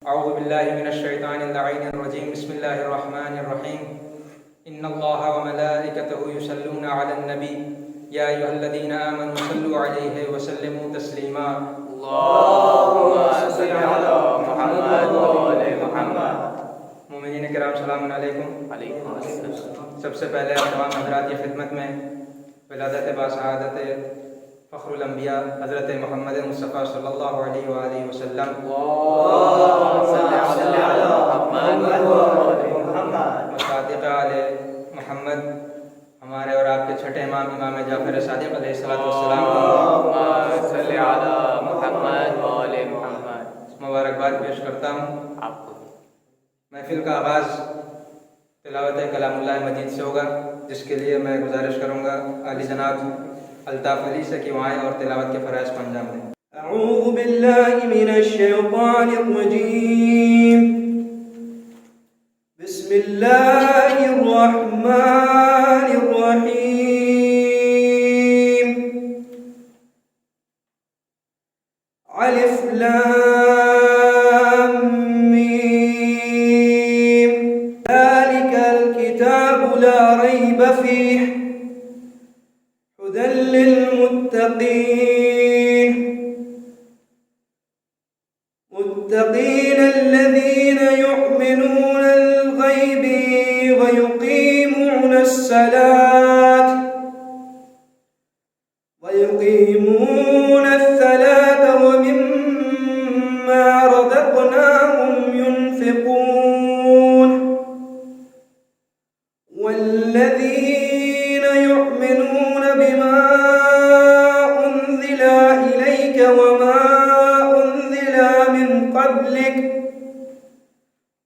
أعوذ بالله من الشيطان اللعين الرجيم. بسم الله الرحمن الرحيم. إن الله وملائكته يصلون على النبي يا أيها الذين آمنوا صلوا عليه وسلموا تسليما. اللهم صل على محمد وآل محمد. مومنین کرام سلام علیکم. علیکم السلام. سب سے پہلے تمام حضرات کی خدمت میں ولادت باسعادت فخر الانبیاء حضرت محمد مصطفیٰ صلی اللہ علیہ وآلہ وسلم اللهم صل على محمد وآل محمد. صادق آل محمد ہمارے اور آپ کے چھٹے امام جعفر صادق علیہ السلام اللهم صل على محمد وآل محمد. مبارکباد پیش کرتا ہوں. آپ کو محفل کا آغاز تلاوت کلام اللہ مجید سے ہوگا، جس کے لیے میں گزارش کروں گا علی جناب الطاف علی سے کہ وہ آئیں اور تلاوت کے فرائض کو انجام دیں. اعوذ باللہ من الشیطان الرجیم. بسم اللہ الرحمن الرحیم. الف لام میم. ذلك الكتاب لا ريب فيه هدى للمتقين الذين يؤمنون الغيب ويقيمون الصلاة ومما رزقناهم ينفقون والذين يؤمنون بما أنزل إليك وما أنزل من قبلك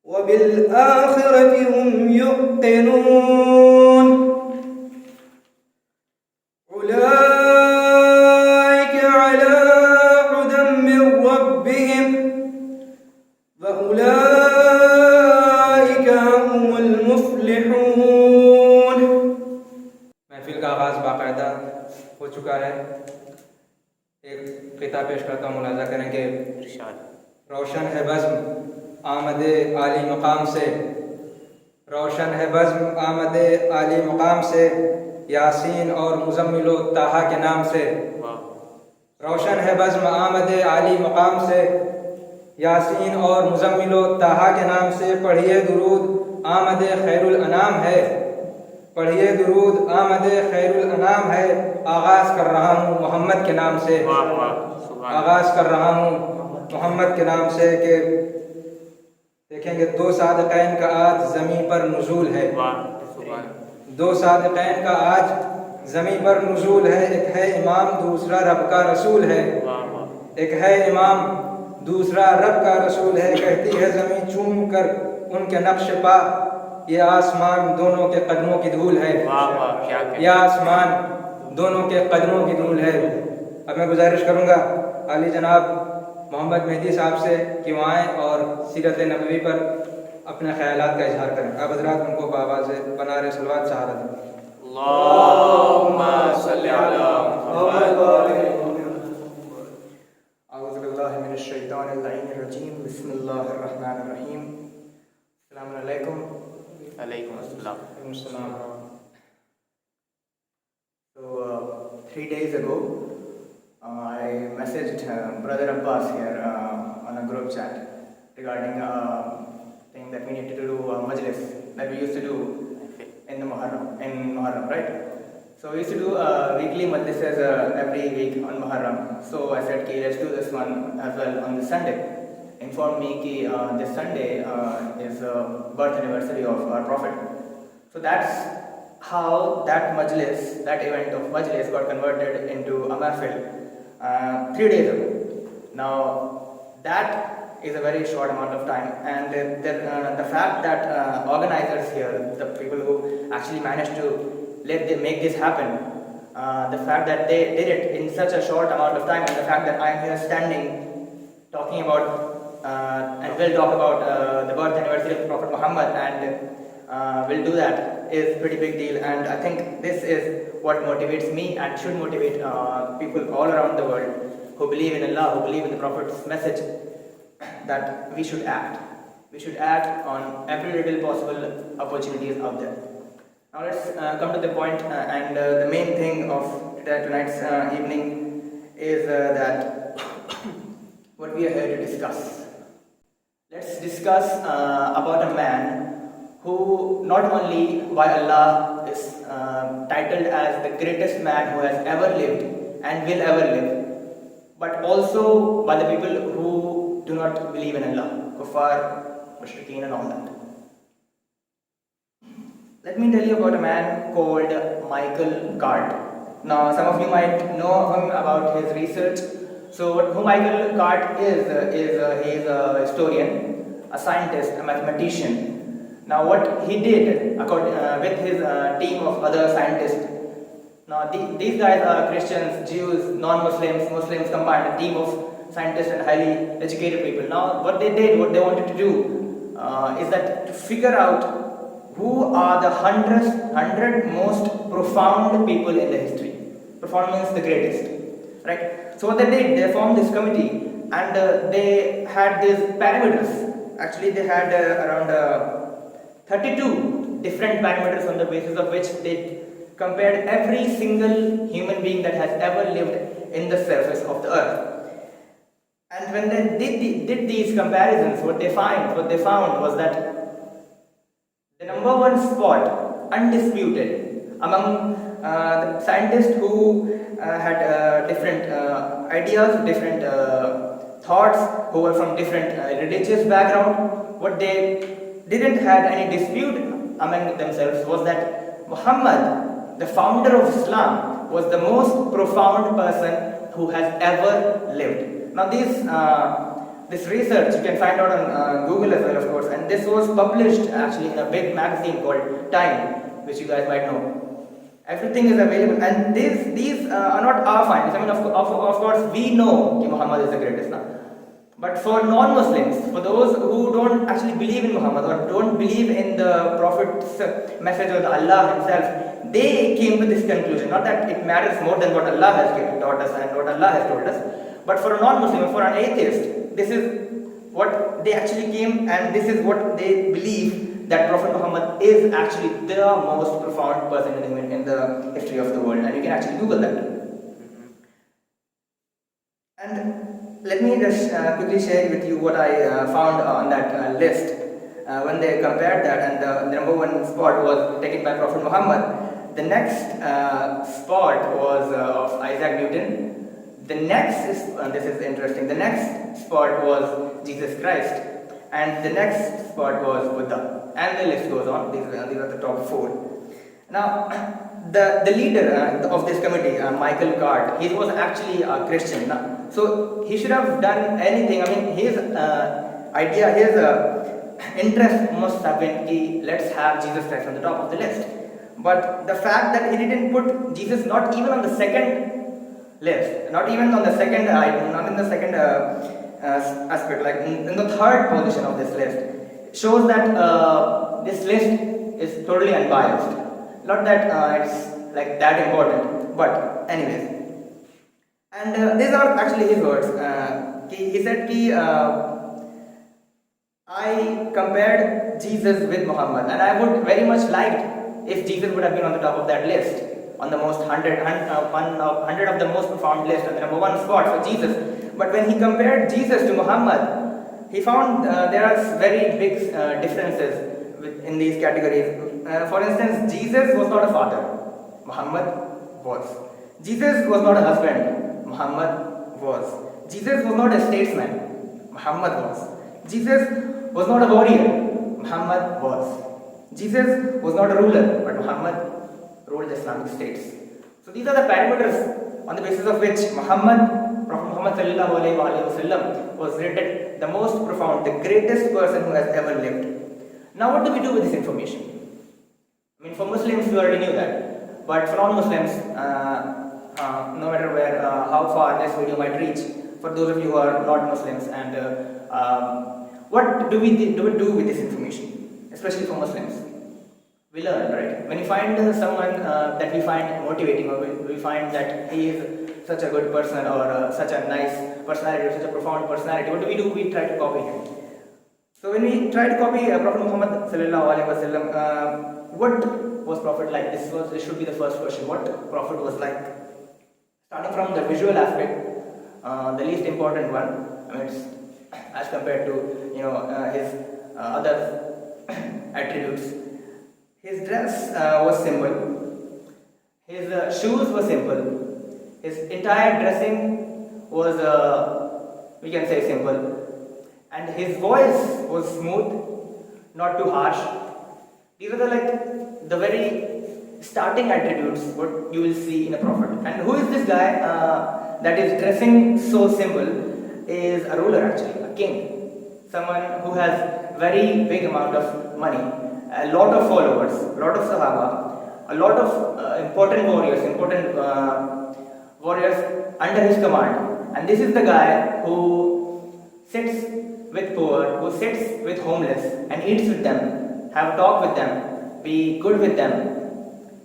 وبالآخرة هم يوقنون. أولئك على هدى من ربهم وأولئك هم المفلحون. محفل کا آغاز باقاعدہ ہو چکا ہے. ایک قطعہ پیش کرتا ہوں، ملاحظہ کریں کہ ارشاد. روشن ہے بزم آمد عالی مقام سے، روشن ہے بزم آمد عالی مقام سے، یاسین اور مزمل و طٰہٰ کے نام سے. روشن ہے بزم آمد عالی مقام سے، یاسین اور مزمل و طٰہٰ کے نام سے. پڑھیے درود آمد خیر الانام ہے، پڑھیے درود آمد خیر الانام ہے. آغاز کر رہا ہوں محمد کے نام سے، آغاز کر رہا ہوں محمد کے نام سے. کہ دیکھیں گے دو صادقین کا آج زمین پر نزول ہے، دو صادقین کا آج زمین پر نزول ہے. ایک ہے امام دوسرا رب کا رسول ہے، ایک ہے امام دوسرا رب کا رسول ہے. کہتی ہے زمین چوم کر ان کے نقش پا، یہ آسمان دونوں کے قدموں کی دھول ہے، یہ آسمان دونوں کے قدموں کی دھول ہے. اب میں گزارش کروں گا علی جناب محمد مہدی صاحب سے کہ وہ آئیں اور سیرت نبوی پر اپنے خیالات کا اظہار کریں. آپ حضرات ان کو بآواز بنارے صلوات سہارا دیں. اللهم صل على محمد وآل محمد. اعوذ باللہ من الشیطان اللعین الرجیم. بسم اللہ الرحمن الرحیم. السلام علیکم. علیکم السلام. So 3 days ago I messaged Brother Abbas here on a group chat regarding a thing that we needed to do, a majlis that we used to do in Muharram, right? So we used to do weekly majlises every week on Muharram. So I said, okay, let's do this one as well on this Sunday. Informed me that this Sunday is birth anniversary of our Prophet. So that's how that majlis, that event of majlis got converted into a mahfil 3 days ago. Now that is a very short amount of time, and the fact that organizers here, the people who actually managed to make this happen, the fact that they did it in such a short amount of time, and the fact that I am here standing talking about and will talk about the birth anniversary of Prophet Muhammad, and will do that, is pretty big deal. And I think this is what motivates me and should motivate people all around the world who believe in Allah, who believe in the Prophet's message. that we should act. We should act on every little possible opportunities out there. Now let's come to the point, and the main thing of tonight's evening is that what we are here to discuss. Let's discuss about a man who not only by Allah is titled as the greatest man who has ever lived and will ever live, but also by the people who do not believe in Allah, kuffar, mushrikeen and all that. Let me tell you about a man called Michael Cart. Now some of you might know him about his research. So who Michael Cart is he is a historian, a scientist, a mathematician. Now what he did with his team of other scientists. Now these guys are Christians, Jews, non-Muslims, Muslims combined, a team of scientists and highly educated people. Now what they did, what they wanted to do is that to figure out who are the 100 most profound people in the history. Profound means the greatest, right? So what they did, they formed this committee and they had these parameters. Actually they had around 32 different parameters on the basis of which they compared every single human being that has ever lived in the surface of the earth. And when they did these comparisons, what they found was that the number one spot, undisputed, among the scientists who had different ideas, different thoughts, who were from different religious background, what they didn't have any dispute among themselves was that Muhammad, the founder of Islam, was the most profound person who has ever lived. Now this research you can find out on Google as well, of course, and this was published actually in a big magazine called Time, which you guys might know. Everything is available, and these are not our findings. I mean, of course, we know that Muhammad is the greatest now. But for non-Muslims, for those who don't actually believe in Muhammad or don't believe in the Prophet's message of Allah himself, they came to this conclusion. Not that it matters more than what Allah has taught us and what Allah has told us, but for a non-Muslim, for an atheist, this is what they actually came, and this is what they believe, that Prophet Muhammad is actually the most profound person in the history of the world, and you can actually Google that. And let me just quickly share with you what I found on that list. When they compared that, and the number one spot was taken by Prophet Muhammad. The next spot was of Isaac Newton. The next is, this is interesting, the next spot was Jesus Christ, and the next spot was Buddha, and the list goes on. These are the top 4. Now, the leader of this committee, Michael Cart, he was actually a Christian. So he should have done anything. I mean, his idea, his interest must have been, let's have Jesus Christ on the top of the list. But the fact that he didn't put Jesus not even on the second list, not even on the second item, not in the second aspect, like in the third position of this list, shows that this list is totally unbiased. Not that it's like that important, but anyways. And these are actually his words. He said, I compared Jesus with Muhammad, and I would very much liked if Jesus would have been on the top of that list, on the most 100 of the most profound list, on the number one spot for Jesus. But when he compared Jesus to Muhammad, he found there are very big differences in these categories. For instance, Jesus was not a father, Muhammad was. Jesus was not a husband, Muhammad was. Jesus was not a statesman, Muhammad was. Jesus was not a warrior, Muhammad was. Jesus was not a ruler, but Muhammad ruled the Islamic states. So these are the parameters on the basis of which Prophet Muhammad sallallahu alaihi wasallam was rated the most profound, the greatest person who has ever lived. Now what do we do with this information? I mean, for Muslims we already knew that, but for non-Muslims, no matter where, how far this video might reach, for those of you who are not Muslims, and what do we do with this information, especially for Muslims? We learn, right? When you find someone that we find motivating, or we find that he is such a good person or such a nice personality, such a profound personality, what do? We try to copy him. So when we try to copy Prophet Muhammad sallallahu alaihi wasallam, what was Prophet like? This should be the first question. What Prophet was like? Starting from the visual aspect, the least important one. I mean, it's as compared to his other attributes. His dress was simple. His shoes were simple. His entire dressing was, we can say, simple. And his voice was smooth, not too harsh. These are the very starting attributes what you will see in a prophet. And who is this guy that is dressing so simple? Is a ruler, actually, a king, someone who has very big amount of money, a lot of followers, a lot of sahaba, a lot of important warriors under his command. And this is the guy who sits with poor, who sits with homeless and eats with them, have a talk with them, be good with them,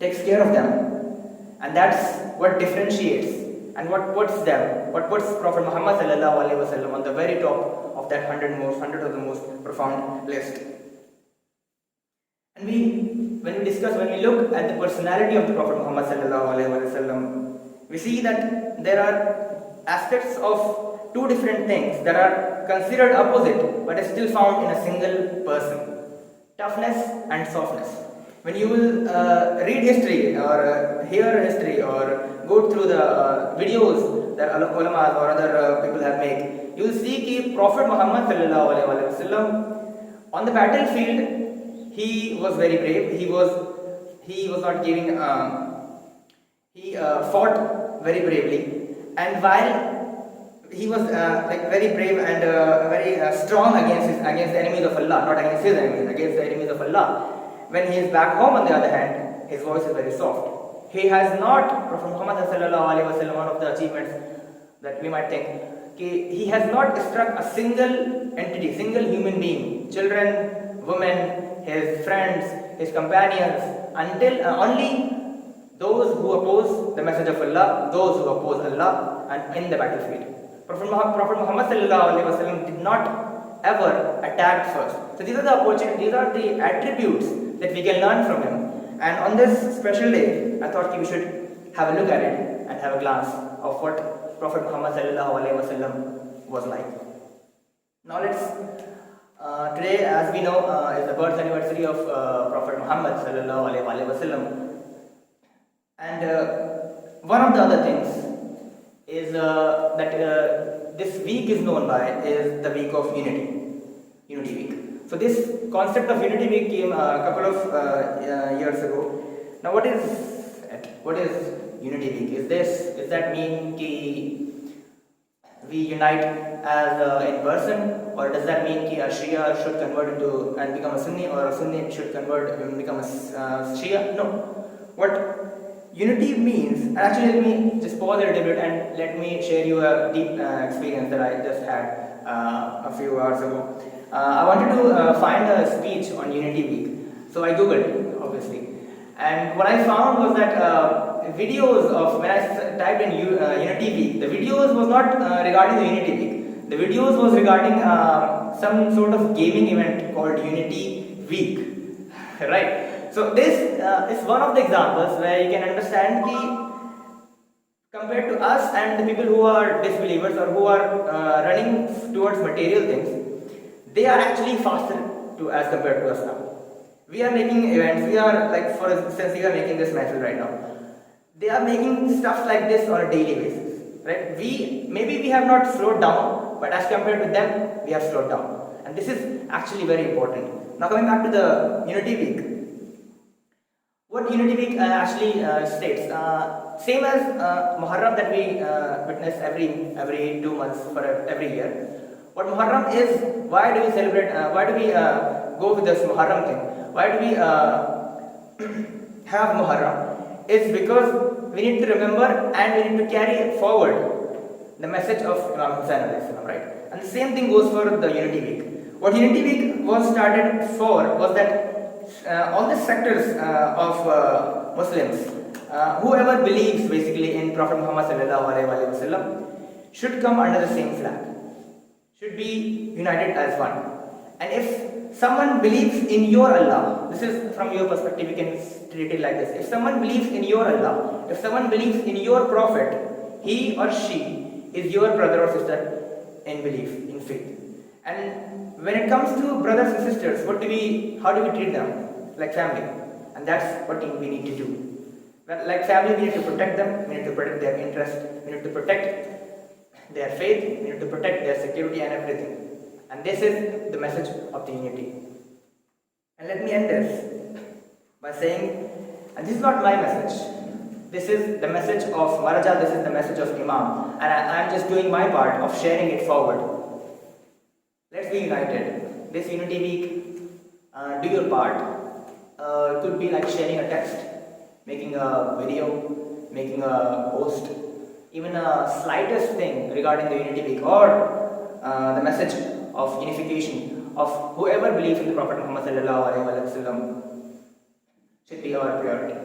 takes care of them. And that's what differentiates and what puts Prophet Muhammad sallallahu alaihi wasallam on the very top of that 100 of the most profound list. And when we look at the personality of the Prophet Muhammad sallallahu alaihi wasallam, we see that there are aspects of two different things that are considered opposite but is still found in a single person: toughness and softness. When you will read history or hear history or go through the videos that ulamas or other people have made, you will see that Prophet Muhammad sallallahu alaihi wasallam on the battlefield, he was very brave. He was not giving. He fought very bravely, and while he was very brave and very strong against the enemies of Allah, not against his enemies, against the enemies of Allah. When he is back home, on the other hand, his voice is very soft. He has not, Prophet Muhammad sallallahu alaihi wasallam, one of the achievements that we might think, he has not struck a single entity, single human being, children, women, his friends, his companions, until only those who oppose the message of Allah, those who oppose Allah, and in the battlefield. Prophet Muhammad sallallahu alaihi wasallam did not ever attack first. So these are the opportunities, these are the attributes that we can learn from him. And on this special day, I thought we should have a look at it and have a glance of what Prophet Muhammad sallallahu alaihi wasallam was like. Now today, as we know, is the birth anniversary of Prophet Muhammad sallallahu alaihi wasallam. And one of the other things is that this week is known by is the week of Unity Week. So this concept of Unity Week came a couple of years ago. Now what is Unity Week? Does that mean we unite as in person, or does that mean a Shia should convert into and become a Sunni, or a Sunni should convert and become a Shia? No. What unity means, and actually let me just pause a little bit and let me share you a deep experience that I just had a few hours ago. I wanted to find a speech on Unity Week, so I googled, obviously, and what I found was that videos of, when I typed in Unity Week, the videos was not regarding the Unity Week. The videos was regarding some sort of gaming event called Unity Week, right? So this is one of the examples where you can understand compared to us and the people who are disbelievers or who are running towards material things, they are actually faster as compared to us now. We are making events, we are like, for instance, we are making this message right now. They are making stuff like this on a daily basis, right? Maybe we have not slowed down, but as compared to them, we have slowed down. And this is actually very important. Now coming back to the Unity Week. What Unity Week actually states, same as Muharram that we witness every 2 months for every year. What Muharram is, why do we celebrate, why do we go with this Muharram thing? Why do we have Muharram? It's because we need to remember and we need to carry forward the message of Imam Hussain alayhi salam, right? And the same thing goes for the Unity Week. What Unity Week was started for was that all the sectors of Muslims, whoever believes basically in Prophet Muhammad sallallahu alaihi wasallam, should come under the same flag, should be united as one. And if someone believes in your Allah, this is from your perspective, you can treat it like this. If someone believes in your Allah, if someone believes in your Prophet, he or she is your brother or sister in belief, in faith. And when it comes to brothers and sisters, how do we treat them? Like family. And that's what we need to do. Well, like family, we need to protect them, we need to protect their interest, we need to protect their faith, we need to protect their security and everything. And this is the message of the unity. And let me end this by saying, and this is not my message, this is the message of Maraja, this is the message of Imam, and I am just doing my part of sharing it forward. Let's be united. This Unity Week, do your part. It could be like sharing a text, making a video, making a post, even a slightest thing regarding the Unity Week, or the message of unification of whoever believes in the Prophet Muhammad sallallahu alaihi wasallam should be our priority.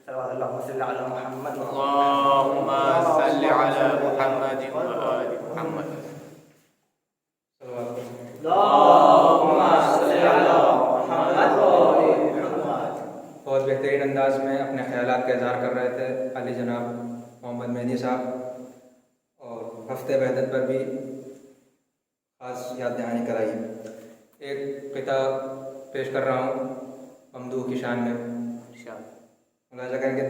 Allahumma salli ala Muhammad. Allahumma salli ala Muhammad wa ali Muhammad. Allahumma salli ala Muhammad wa ali Muhammad. بہت بہترین انداز میں اپنے خیالات کا اظہار کر رہے تھے علی جناب محمد مہدی صاحب، اور ہفتے وحدت پر بھی خاص یاد دہانی کرائی. ایک قطعہ پیش کر رہا ہوں ممدوح کی شان میں. ملاحظہ کریں کہ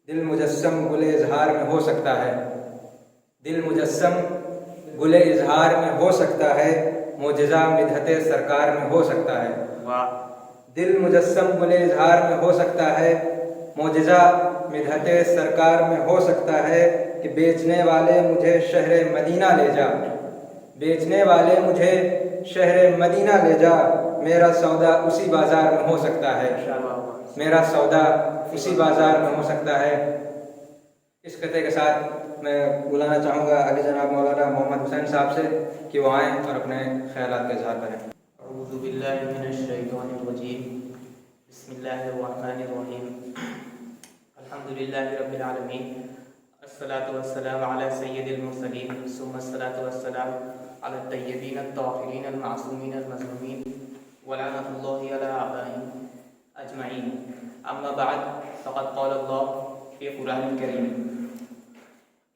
دل مجسم گل اظہار میں ہو سکتا ہے، دل مجسم گل اظہار میں ہو سکتا ہے، معجزہ مدحت سرکار میں ہو سکتا ہے. دل مجسم گل اظہار میں ہو سکتا ہے، معجزہ مدحت سرکار میں ہو سکتا ہے کہ بیچنے والے مجھے شہر مدینہ لے جا، بیچنے والے مجھے شہر مدینہ لے جا، میرا سودا اسی بازار میں ہو سکتا ہے، میرا سودا اسی بازار میں ہو سکتا ہے. اس قطعے کے ساتھ میں بلانا چاہوں گا علی جناب مولانا محمد حسین صاحب سے کہ وہ آئیں اور اپنے خیالات کا اظہار کریں. اعوذ باللہ من الشیطان الرجیم، بسم اللہ الرحمن الرحیم، الحمدللہ رب العالمین، الصلاة والسلام علی سید المرسلین، ثم الصلاة والسلام علی الطیبین الطاہرین المعصومین المظلومین، ولعنۃ اللہ علی اعدائہم اجمعین. اما بعد، فقد قال اللہ فی قرآن الکریم،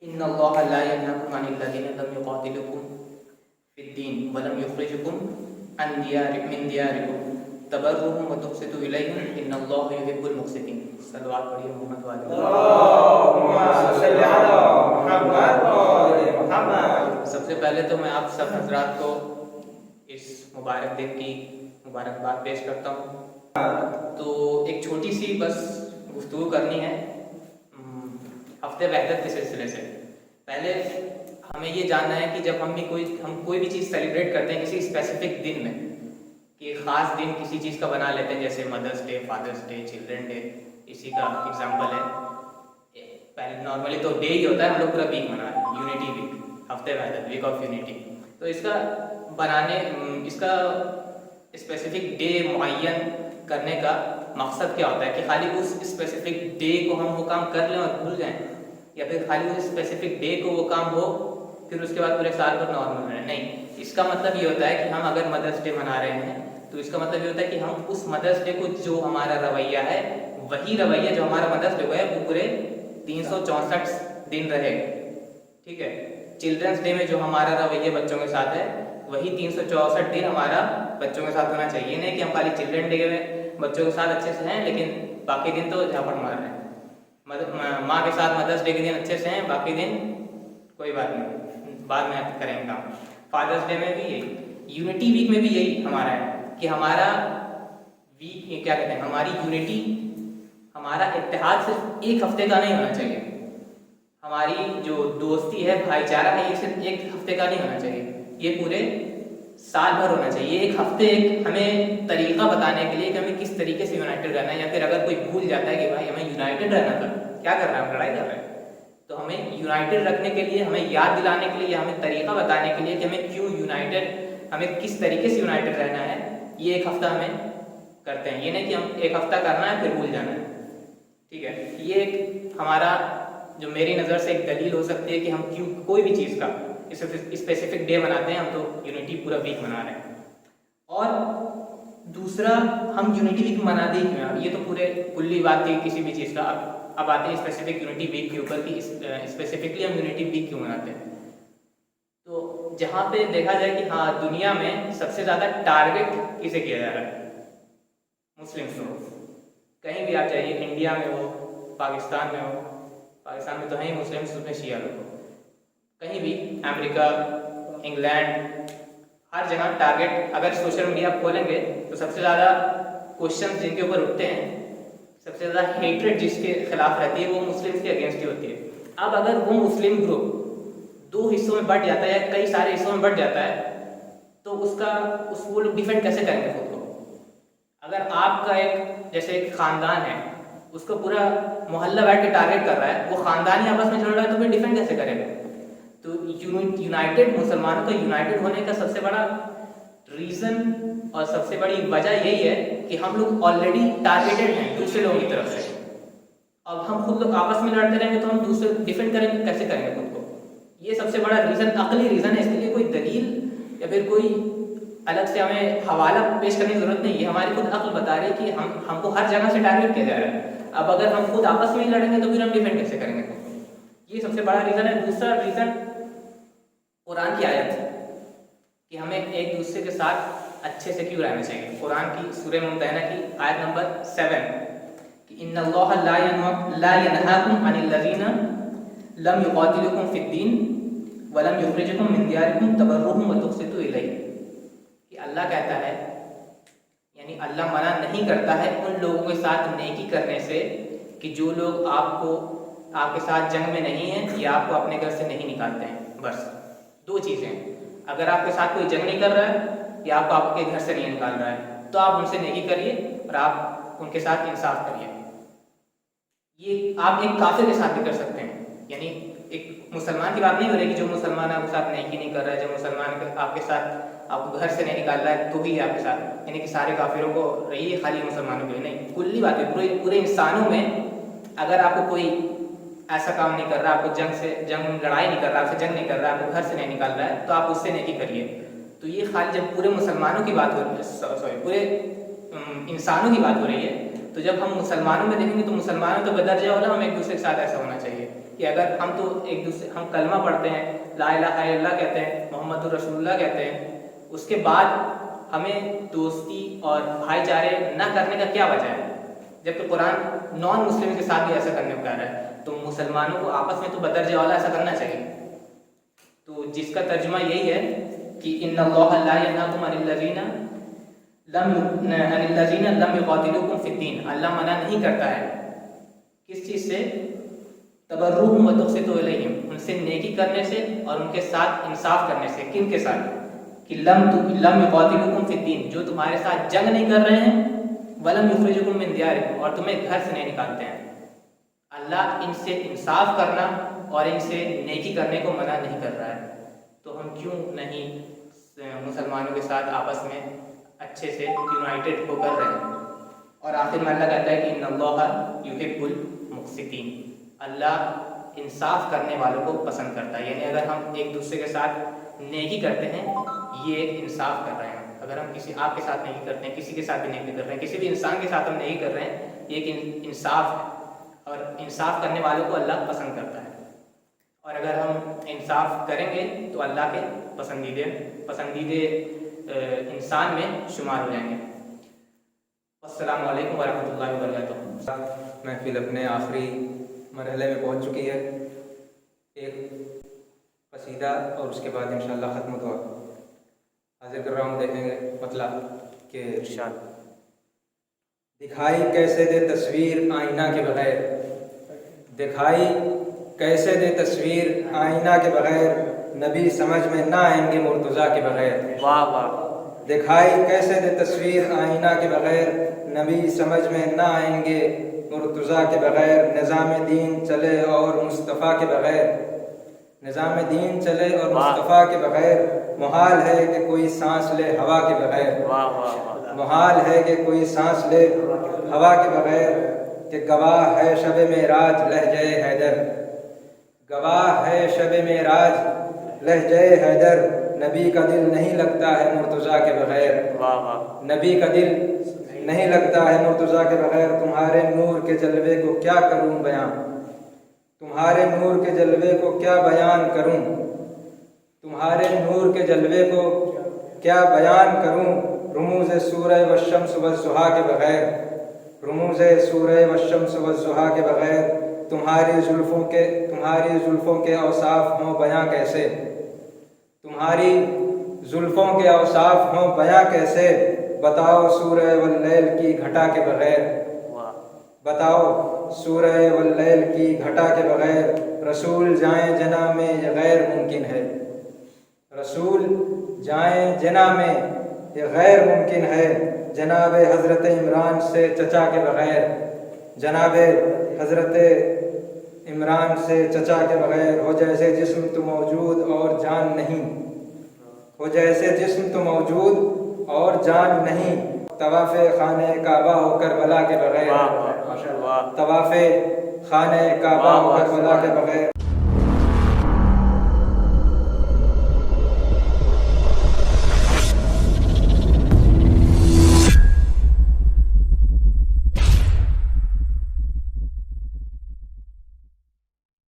ان اللہ لا ینہاکم عن الذین لم یقاتلوکم فی الدین ولم یخرجکم من دیارکم تبرؤہم وتقسطوا الیہم ان اللہ یحب المقسطین. صلوات پڑھیے محمد والے. اللہم صلی علی محمد وآل محمد. سب سے پہلے تو میں آپ سب حضرات کو اس مبارک دن کی مبارکباد پیش کرتا ہوں. تو ایک چھوٹی سی بس گفتگو کرنی ہے ہفتے وحدت کے سلسلے سے. پہلے ہمیں یہ جاننا ہے کہ جب ہم کوئی بھی چیز سیلیبریٹ کرتے ہیں کسی اسپیسیفک دن میں، کہ خاص دن کسی چیز کا بنا لیتے ہیں، جیسے mothers day, fathers day, children day, اسی کا ایگزامپل ہے. پہلے نارملی تو ڈے ہی ہوتا ہے، ہم لوگ پورا ویک منا رہے ہیں، یونٹی ویک، ہفتے وحدت، ویک آف یونٹی. تو اس کا اسپیسیفک ڈے معین کرنے کا مقصد کیا ہوتا ہے؟ کہ خالی اس اسپیسیفک ڈے کو ہم وہ کام کر لیں اور بھول جائیں، یا پھر خالی اس اسپیسیفک ڈے کو وہ کام ہو پھر اس کے بعد پورے سال پر نارمل رہیں؟ نہیں، اس کا مطلب یہ ہوتا ہے کہ ہم اگر مدرس ڈے منا رہے ہیں تو اس کا مطلب یہ ہوتا ہے کہ ہم اس مدرس ڈے کو جو ہمارا رویہ ہے وہی رویہ جو ہمارا مدرس ڈے کو ہے وہ پورے 364 دن رہے. ٹھیک ہے. چلڈرنس ڈے میں جو ہمارا رویہ بچوں کے ساتھ ہے وہی 364 دن ہمارا بچوں کے ساتھ ہونا چاہیے. نہیں کہ ہم خالی چلڈرن ڈے میں بچوں کے ساتھ اچھے سے ہیں لیکن باقی دن تو جھاپڑ مار رہے ہیں. ماں کے ساتھ مدرس ڈے کے دن اچھے سے ہیں، باقی دن کوئی بات نہیں، بعد میں کریں گے کام. فادرس ڈے میں بھی یہی، یونٹی ویک میں بھی یہی ہمارا ہے کہ ہمارا ویک کیا کہتے ہیں، ہماری یونٹی، ہمارا اتحاد صرف ایک ہفتے کا نہیں ہونا چاہیے. ہماری جو دوستی ہے، بھائی چارہ ہے، یہ صرف ایک ہفتے کا نہیں ہونا چاہیے، یہ پورے سال بھر ہونا چاہیے. ایک ہفتے ہمیں طریقہ بتانے کے لیے کہ ہمیں کس طریقے سے یونائٹڈ رہنا ہے، یا پھر اگر کوئی بھول جاتا ہے کہ بھائی ہمیں یونائٹڈ رہنا تھا، کیا کر رہے ہیں ہم، لڑائی کر رہے ہیں، تو ہمیں یونائٹڈ رکھنے کے لیے، ہمیں یاد دلانے کے لیے، یا ہمیں طریقہ بتانے کے لیے کہ ہمیں کیوں یونائٹڈ، ہمیں کس طریقے سے یونائٹڈ رہنا ہے، یہ ایک ہفتہ ہمیں کرتے ہیں. یہ نہیں کہ ہم ایک ہفتہ کرنا ہے پھر بھول جانا ہے. ٹھیک ہے. یہ ایک ہمارا جو میری نظر سے ایک دلیل ہو سکتی ہے کہ ہم کیوں کوئی بھی چیز کا اسپیسیفک ڈے مناتے ہیں. ہم تو یونٹی پورا ویک منا رہے ہیں. اور دوسرا ہم یونٹی ویک مناتے ہی کیوں ہیں؟ یہ تو پورے کلی بات تھی کسی بھی چیز کا. اب آتے ہیں اسپیسیفک یونٹی ویک کے اوپر کہ اسپیسیفکلی ہم یونٹی ویک کیوں مناتے ہیں. تو جہاں پہ دیکھا جائے کہ ہاں دنیا میں سب سے زیادہ ٹارگٹ کسے کیا جا رہا ہے؟ مسلم کو. کہیں بھی آپ جائیے, انڈیا میں ہو, پاکستان میں ہو, پاکستان میں تو ہیں ہی مسلم, اس میں شیعہ لوگ ہو, کہیں بھی امریکہ, انگلینڈ, ہر جگہ ٹارگٹ. اگر سوشل میڈیا کھولیں گے تو سب سے زیادہ کوشچن جن کے اوپر اٹھتے ہیں, سب سے زیادہ ہیٹریڈ جس کے خلاف رہتی ہے وہ مسلم کے اگینسٹ ہی ہوتی ہے. اب اگر وہ مسلم گروپ 2 حصوں میں بٹ جاتا ہے یا کئی سارے حصوں میں بٹ جاتا ہے تو وہ لوگ ڈیفینڈ کیسے کریں گے خود کو؟ اگر آپ کا ایک جیسے ایک خاندان ہے, اس کو پورا محلہ بیٹھ کے ٹارگٹ کر رہا ہے, وہ خاندان ہی آپس میں چل رہا ہے تو پھر ڈیفینڈ کیسے کرے گا؟ تو یونائٹڈ مسلمانوں کا یونائٹڈ ہونے کا سب سے بڑا ریزن اور سب سے بڑی وجہ یہی ہے کہ ہم لوگ آلریڈی ٹارگیٹڈ ہیں دوسرے لوگوں کی طرف سے. اب ہم خود لوگ آپس میں لڑتے رہیں گے تو ہم دوسرے ڈیفینڈ کریں گے, کیسے کریں گے خود کو؟ یہ سب سے بڑا ریزن, عقلی ریزن ہے. اس کے لیے کوئی دلیل یا پھر کوئی الگ سے ہمیں حوالہ پیش کرنے کی ضرورت نہیں. یہ ہماری خود عقل بتا رہی ہے کہ ہم کو ہر جگہ سے ٹارگیٹ کیا جا رہا ہے. اب اگر ہم خود آپس میں ہی لڑیں گے تو پھر ہم ڈیفینڈ کیسے کریں گے؟ یہ سب سے بڑا ریزن ہے. دوسرا ریزن قرآن کی آیت کہ ہمیں ایک دوسرے کے ساتھ اچھے سے کیوں رہنا چاہیے. قرآن کی سورہ ممتحنہ کی آیت نمبر 7 کہ ان اللہ لا ينهاكم عن الذين لم يقاتلوكم في الدين ولم يخرجكم من دياركم تبروهم وتقسطوا إليه. کہ اللہ کہتا ہے, یعنی اللہ منع نہیں کرتا ہے ان لوگوں کے ساتھ نیکی کرنے سے کہ جو لوگ آپ کے ساتھ جنگ میں نہیں ہیں یا آپ کو اپنے گھر سے نہیں نکالتے ہیں. بس 2 چیزیں, اگر آپ کے ساتھ کوئی جنگ نہیں کر رہا ہے یا آپ کے گھر سے نہیں نکال رہا ہے تو آپ ان سے نیکی کریے اور آپ ان کے ساتھ انصاف کریے. یہ آپ ایک کافر کے ساتھ بھی کر سکتے ہیں. یعنی ایک مسلمان کی بات نہیں ہو رہی کہ جو مسلمان آپ کے ساتھ نیکی نہیں کر رہا ہے, جو مسلمان آپ کے ساتھ آپ کو گھر سے نہیں نکال رہا ہے تو بھی آپ کے ساتھ, یعنی کہ سارے کافروں کو رہیے, خالی مسلمانوں کے لیے نہیں. کلی بات ہے, پورے انسانوں میں اگر آپ کو کوئی ایسا کام نہیں کر رہا, آپ کو جنگ لڑائی نہیں کر رہا, آپ سے جنگ نہیں کر رہا, آپ کو گھر سے نہیں نکال رہا ہے تو آپ اس سے نیکی کریے. تو یہ خالی جب پورے مسلمانوں کی بات ہو رہی ہے, پورے انسانوں کی بات ہو رہی ہے, تو جب ہم مسلمانوں میں دیکھیں گے تو مسلمانوں تو بدرجہ والا ہم ایک دوسرے کے ساتھ ایسا ہونا چاہیے کہ اگر ہم تو ایک دوسرے ہم کلمہ پڑھتے ہیں, لا الہ الا اللہ کہتے ہیں, محمد رسول اللہ کہتے ہیں, اس کے بعد ہمیں دوستی اور بھائی چارے نہ کرنے کا کیا وجہ ہے جبکہ قرآن نان مسلم کے ساتھ بھی ایسا کرنے کو کہہ رہا ہے؟ تو مسلمانوں کو آپس میں تو بدرجہ والا ایسا کرنا چاہیے. تو جس کا ترجمہ یہی ہے کہ ان اللہ لا ينهاكم عن الذين لم يقاتلوكم في الدين. اللہ منع نہیں کرتا ہے کس چیز سے؟ تبرؤهم وتقسطوا اليهم, ان سے نیکی کرنے سے اور ان کے ساتھ انصاف کرنے سے. کن کے ساتھ؟ کہ لم يقاتلوكم في الدين, جو تمہارے ساتھ جنگ نہیں کر رہے ہیں, ولم يخرجوكم من دياركم, اور تمہیں گھر سے نہیں نکالتے ہیں. اللہ ان سے انصاف کرنا اور ان سے نیکی کرنے کو منع نہیں کر رہا ہے. تو ہم کیوں نہیں مسلمانوں کے ساتھ آپس میں اچھے سے یونائٹڈ ہو کر رہے ہیں؟ اور آخر میں اللہ کہتا ہے کہ ان اللہ یحب المقسطین, اللہ انصاف کرنے والوں کو پسند کرتا ہے. یعنی اگر ہم ایک دوسرے کے ساتھ نیکی کرتے ہیں یہ ایک انصاف کر رہے ہیں. اگر ہم کسی آپ کے ساتھ نیکی کرتے ہیں, کسی کے ساتھ بھی نیکی کر رہے ہیں, کسی بھی انسان کے ساتھ ہم نیکی کر رہے ہیں, یہ ایک انصاف ہے اور انصاف کرنے والوں کو اللہ پسند کرتا ہے. اور اگر ہم انصاف کریں گے تو اللہ کے پسندیدے انسان میں شمار ہو جائیں گے. السلام علیکم ورحمۃ اللہ وبرکاتہ. محفل اپنے آخری مرحلے میں پہنچ چکی ہے. ایک قصیدہ اور اس کے بعد انشاءاللہ ختم دعا حاضر کر رہا ہوں. دیکھیں گے مطلب کہ ارشاد دکھائی کیسے دے تصویر آئینہ کے بغیر, دکھائی کیسے دے تصویر آئینہ کے بغیر, نبی سمجھ میں نہ آئیں گے مرتضیٰ کے بغیر. واہ واہ. دکھائی کیسے دے تصویر آئینہ کے بغیر, نبی سمجھ میں نہ آئیں گے مرتضیٰ کے بغیر. نظام دین چلے اور مصطفیٰ کے بغیر, نظام دین چلے اور مصطفیٰ کے بغیر. محال ہے کہ کوئی سانس لے ہوا کے بغیر, محال ہے کہ کوئی سانس لے ہوا کے بغیر. کہ گواہ ہے شب معراج لہجہ حیدر, گواہ ہے شب معراج لہجے حیدر، نبی کا دل نہیں لگتا ہے مرتضیٰ کے بغیر، واہ واہ، نبی کا دل نہیں لگتا ہے مرتضیٰ کے بغیر۔ تمہارے نور کے جلوے کو کیا کروں بیان، تمہارے نور کے جلوے کو کیا بیان کروں، تمہارے نور کے جلوے کو کیا بیان کروں، رموز سورہ والشمس والضحیٰ کے بغیر، رموز سورہ والشمس والضحیٰ کے بغیر۔ تمہاری زلفوں کے اوصاف ہوں بیاں کیسے، تمہاری زلفوں کے اوصاف ہوں بیاں کیسے، بتاؤ سورہ واللیل کی گھٹا کے بغیر، بتاؤ سورہ واللیل کی گھٹا کے بغیر۔ رسول جائیں جنا میں یہ غیر ممکن ہے، رسول جائیں جنا میں یہ غیر ممکن ہے، جناب حضرت عمران سے چچا کے بغیر، جناب حضرت عمران سے چچا کے بغیر۔ ہو جیسے جسم تو موجود اور جان نہیں، ہو جیسے جسم تو موجود اور جان نہیں، طواف خانہ کعبہ ہو کربلا کے بغیر، طواف خانہ کعبہ ہو کربلا کے بغیر۔